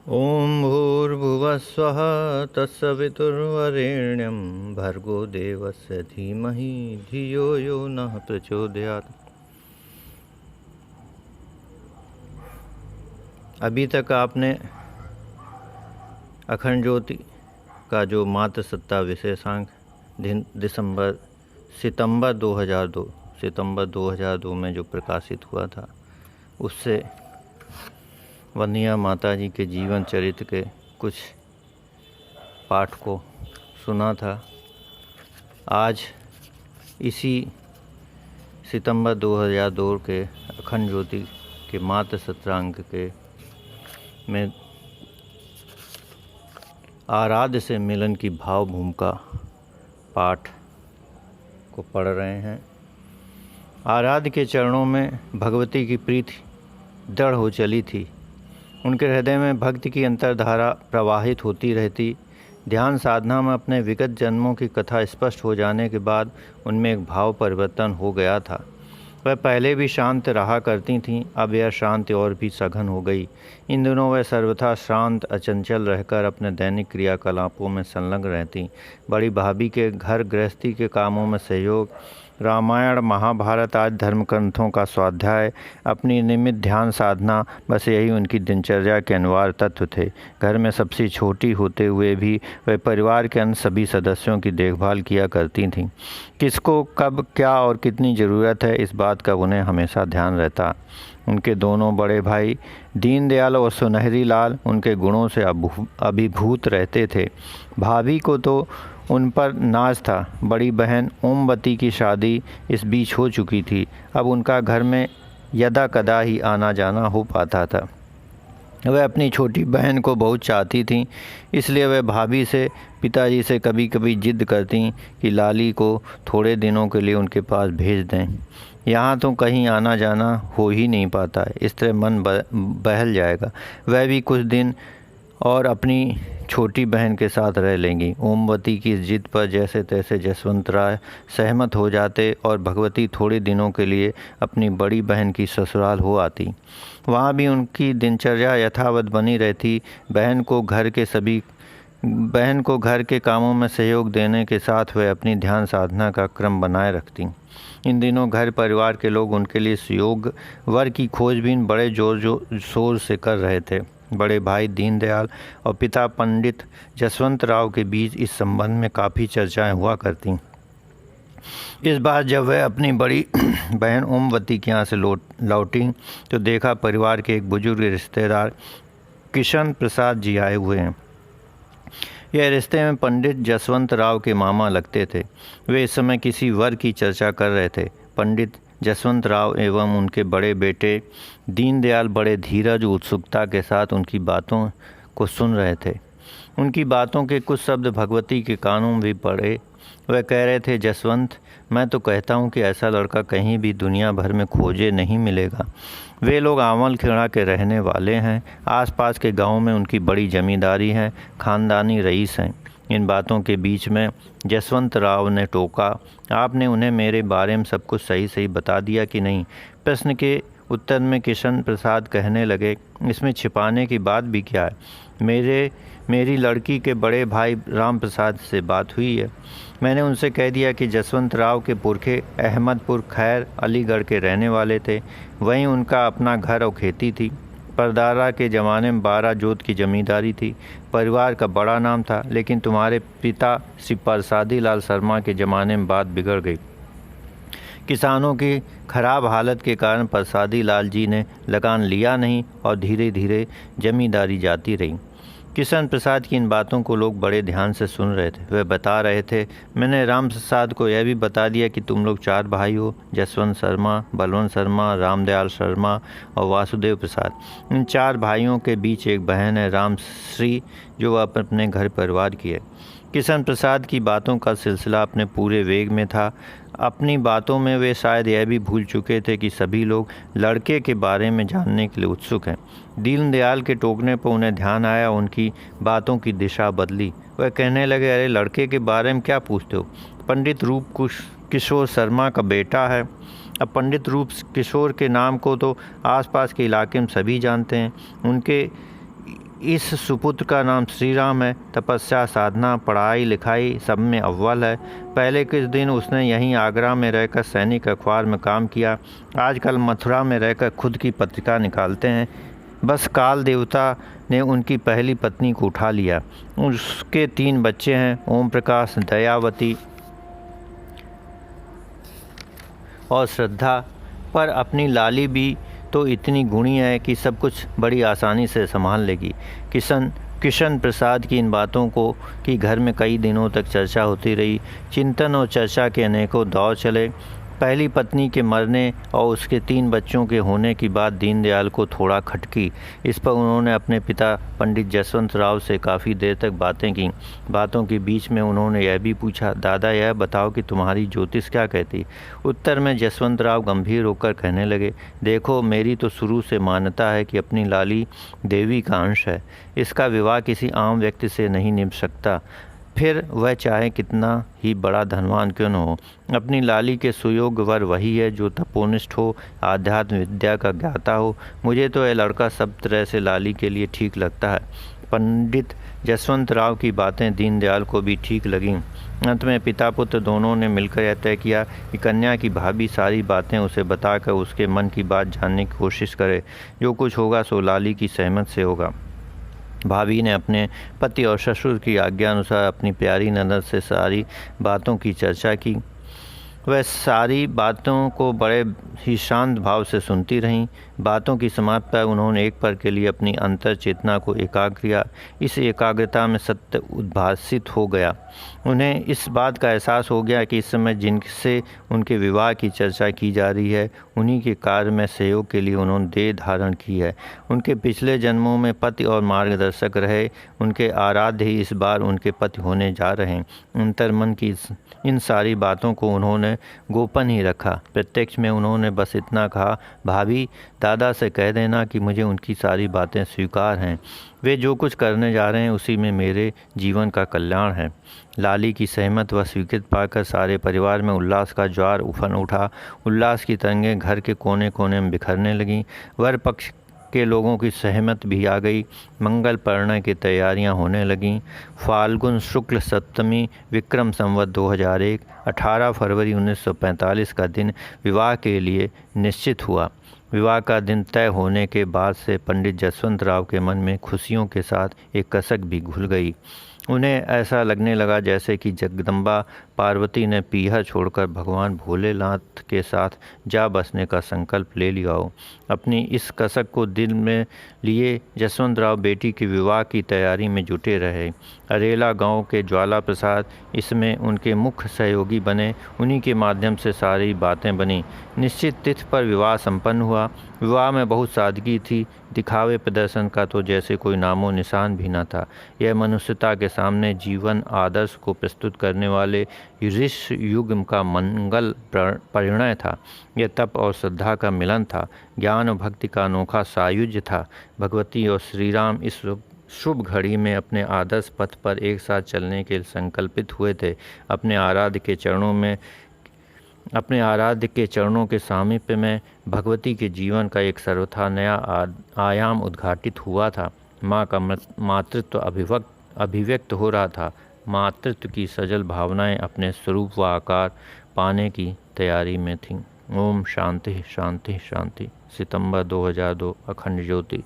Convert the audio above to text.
ओम भूर्भुवः स्वः तत्सवितुर्वरेण्यं भर्गो देवस्य धीमहि धियो यो नः प्रचोदयात्। अभी तक आपने अखंड ज्योति का जो मात्र सत्ता विशेषांक सितंबर 2002 में जो प्रकाशित हुआ था, उससे वंदिया माता जी के जीवन चरित्र के कुछ पाठ को सुना था। आज इसी सितंबर 2002 के अखंड ज्योति के मात्र सत्रांक के में आराध्य से मिलन की भाव भूमिका पाठ को पढ़ रहे हैं। आराध्य के चरणों में भगवती की प्रीति दृढ़ हो चली थी। उनके हृदय में भक्ति की अंतर्धारा प्रवाहित होती रहती। ध्यान साधना में अपने विगत जन्मों की कथा स्पष्ट हो जाने के बाद उनमें एक भाव परिवर्तन हो गया था। वह पहले भी शांत रहा करती थीं, अब यह शांति और भी सघन हो गई। इन दिनों वह सर्वथा शांत अचंचल रहकर अपने दैनिक क्रियाकलापों में संलग्न रहती। बड़ी भाभी के घर गृहस्थी के कामों में सहयोग, रामायण महाभारत आदि धर्म ग्रंथों का स्वाध्याय, अपनी नियमित ध्यान साधना, बस यही उनकी दिनचर्या के अनिवार्य तत्व थे। घर में सबसे छोटी होते हुए भी वह परिवार के अन्य सभी सदस्यों की देखभाल किया करती थीं। किसको कब क्या और कितनी ज़रूरत है, इस बात का उन्हें हमेशा ध्यान रहता। उनके दोनों बड़े भाई दीनदयाल और सुनहरी लाल उनके गुणों से अभिभूत रहते थे। भाभी को तो उन पर नाज था। बड़ी बहन ओमवती की शादी इस बीच हो चुकी थी। अब उनका घर में यदा कदा ही आना जाना हो पाता था। वह अपनी छोटी बहन को बहुत चाहती थीं, इसलिए वह भाभी से पिताजी से कभी कभी जिद करती कि लाली को थोड़े दिनों के लिए उनके पास भेज दें। यहाँ तो कहीं आना जाना हो ही नहीं पाता है, इस तरह मन बहल जाएगा। वह भी कुछ दिन और अपनी छोटी बहन के साथ रह लेंगी। ओमवती की इस जिद पर जैसे तैसे जसवंत राय सहमत हो जाते और भगवती थोड़े दिनों के लिए अपनी बड़ी बहन की ससुराल हो आती। वहाँ भी उनकी दिनचर्या यथावत बनी रहती। बहन को घर के कामों में सहयोग देने के साथ वह अपनी ध्यान साधना का क्रम बनाए रखती। इन दिनों घर परिवार के लोग उनके लिए सुयोग्य वर की खोजबीन बड़े जोर शोर से कर रहे थे। बड़े भाई दीनदयाल और पिता पंडित जसवंत राव के बीच इस संबंध में काफ़ी चर्चाएं हुआ करती। इस बार जब वह अपनी बड़ी बहन ओमवती के यहाँ से लौटी तो देखा परिवार के एक बुजुर्ग रिश्तेदार किशन प्रसाद जी आए हुए हैं। यह रिश्ते में पंडित जसवंत राव के मामा लगते थे। वे इस समय किसी वर की चर्चा कर रहे थे। पंडित जसवंत राव एवं उनके बड़े बेटे दीनदयाल बड़े धीरज उत्सुकता के साथ उनकी बातों को सुन रहे थे। उनकी बातों के कुछ शब्द भगवती के कानों में भी पड़े। वह कह रहे थे, जसवंत, मैं तो कहता हूँ कि ऐसा लड़का कहीं भी दुनिया भर में खोजे नहीं मिलेगा। वे लोग आंवल खेड़ा के रहने वाले हैं। आसपास के गांव में उनकी बड़ी जमींदारी है, खानदानी रईस हैं। इन बातों के बीच में जसवंत राव ने टोका, आपने उन्हें मेरे बारे में सब कुछ सही सही बता दिया कि नहीं? प्रश्न के उत्तर में किशन प्रसाद कहने लगे, इसमें छिपाने की बात भी क्या है? मेरी लड़की के बड़े भाई राम प्रसाद से बात हुई है। मैंने उनसे कह दिया कि जसवंत राव के पुरखे अहमदपुर खैर अलीगढ़ के रहने वाले थे। वहीं उनका अपना घर और खेती थी। परदारा के ज़माने में 12 जोत की जमींदारी थी। परिवार का बड़ा नाम था, लेकिन तुम्हारे पिता श्री प्रसादी लाल शर्मा के ज़माने में बात बिगड़ गई। किसानों की खराब हालत के कारण प्रसादी लाल जी ने लगान लिया नहीं और धीरे धीरे जमींदारी जाती रही। किशन प्रसाद की इन बातों को लोग बड़े ध्यान से सुन रहे थे। वे बता रहे थे, मैंने राम प्रसाद को यह भी बता दिया कि तुम लोग 4 भाई हो, जसवंत शर्मा, बलवंत शर्मा, रामदयाल शर्मा और वासुदेव प्रसाद। इन 4 भाइयों के बीच एक बहन है रामश्री, जो अपने घर परिवार की है। किशन प्रसाद की बातों का सिलसिला अपने पूरे वेग में था। अपनी बातों में वे शायद यह भी भूल चुके थे कि सभी लोग लड़के के बारे में जानने के लिए उत्सुक हैं। दीनदयाल के टोकने पर उन्हें ध्यान आया, उनकी बातों की दिशा बदली। वह कहने लगे, अरे लड़के के बारे में क्या पूछते हो? पंडित रूप किशोर शर्मा का बेटा है। अब पंडित रूप किशोर के नाम को तो आसपास के इलाके में सभी जानते हैं। इस सुपुत्र का नाम श्री राम है। तपस्या, साधना, पढ़ाई लिखाई सब में अव्वल है। पहले कुछ दिन उसने यहीं आगरा में रहकर सैनिक अखबार में काम किया। आजकल मथुरा में रहकर खुद की पत्रिका निकालते हैं। बस काल देवता ने उनकी पहली पत्नी को उठा लिया। उसके 3 बच्चे हैं, ओम प्रकाश, दयावती और श्रद्धा। पर अपनी लाली भी तो इतनी गुणी है कि सब कुछ बड़ी आसानी से संभाल लेगी। किशन प्रसाद की इन बातों को कि घर में कई दिनों तक चर्चा होती रही। चिंतन और चर्चा के अनेकों दौर चले। पहली पत्नी के मरने और उसके 3 बच्चों के होने की बात दीनदयाल को थोड़ा खटकी। इस पर उन्होंने अपने पिता पंडित जसवंत राव से काफ़ी देर तक बातें की। बातों के बीच में उन्होंने यह भी पूछा, दादा यह बताओ कि तुम्हारी ज्योतिष क्या कहती। उत्तर में जसवंत राव गंभीर होकर कहने लगे, देखो मेरी तो शुरू से मान्यता है कि अपनी लाली देवी का अंश है। इसका विवाह किसी आम व्यक्ति से नहीं निभ सकता, फिर वह चाहे कितना ही बड़ा धनवान क्यों न हो। अपनी लाली के सुयोग्य वर वही है जो तपोनिष्ठ हो, आध्यात्म विद्या का ज्ञाता हो। मुझे तो यह लड़का सब तरह से लाली के लिए ठीक लगता है। पंडित जसवंत राव की बातें दीनदयाल को भी ठीक लगीं। अंत में पिता पुत्र दोनों ने मिलकर यह तय किया कि कन्या की भाभी सारी बातें उसे बताकर उसके मन की बात जानने की कोशिश करे। जो कुछ होगा सो लाली की सहमत से होगा। भाभी ने अपने पति और ससुर की आज्ञा अनुसार अपनी प्यारी ननद से सारी बातों की चर्चा की। वह सारी बातों को बड़े ही शांत भाव से सुनती रहीं। बातों की समाप्ति पर उन्होंने एक पल के लिए अपनी अंतर चेतना को एकाग्र किया। इस एकाग्रता में सत्य उद्भासित हो गया। उन्हें इस बात का एहसास हो गया कि इस समय जिनसे उनके विवाह की चर्चा की जा रही है उन्हीं के कार्य में सहयोग के लिए उन्होंने देह धारण की है। उनके पिछले जन्मों में पति और मार्गदर्शक रहे उनके आराध्य ही इस बार उनके पति होने जा रहे हैं। अंतर्मन की इन सारी बातों को उन्होंने गोपन ही रखा। प्रत्यक्ष में उन्होंने बस इतना कहा, भाभी दादा से कह देना कि मुझे उनकी सारी बातें स्वीकार हैं। वे जो कुछ करने जा रहे हैं उसी में मेरे जीवन का कल्याण है। लाली की सहमत व स्वीकृत पाकर सारे परिवार में उल्लास का ज्वार उफन उठा। उल्लास की तरंगें घर के कोने कोने में बिखरने लगीं। वर पक्ष के लोगों की सहमत भी आ गई। मंगल परिणय की तैयारियां होने लगीं। फाल्गुन शुक्ल सप्तमी विक्रम संवत 2001 18 फरवरी 1945 का दिन विवाह के लिए निश्चित हुआ। विवाह का दिन तय होने के बाद से पंडित जसवंत राव के मन में खुशियों के साथ एक कसक भी घुल गई। उन्हें ऐसा लगने लगा जैसे कि जगदम्बा पार्वती ने पीहर छोड़कर भगवान भोलेनाथ के साथ जा बसने का संकल्प ले लिया हो। अपनी इस कसक को दिल में लिए जसवंत राव बेटी के विवाह की तैयारी में जुटे रहे। अरेला गांव के ज्वाला प्रसाद इसमें उनके मुख्य सहयोगी बने। उन्हीं के माध्यम से सारी बातें बनी। निश्चित तिथि पर विवाह संपन्न हुआ। विवाह में बहुत सादगी थी। दिखावे प्रदर्शन का तो जैसे कोई नामो निशान भी न था। यह मनुष्यता के सामने जीवन आदर्श को प्रस्तुत करने वाले ऋषि युग का मंगल परिणय था। यह तप और श्रद्धा का मिलन था। ज्ञान और भक्ति का अनोखा सायुज्य था। भगवती और श्री राम इस शुभ घड़ी में अपने आदर्श पथ पर एक साथ चलने के लिए संकल्पित हुए थे। अपने आराध्य के चरणों के सामीप्य में भगवती के जीवन का एक सर्वथा नया आयाम उद्घाटित हुआ था। माँ का मातृत्व अभिव्यक्त हो रहा था। मातृत्व की सजल भावनाएं अपने स्वरूप व आकार पाने की तैयारी में थीं। ओम शांति शांति शांति। सितंबर 2002 अखंड ज्योति।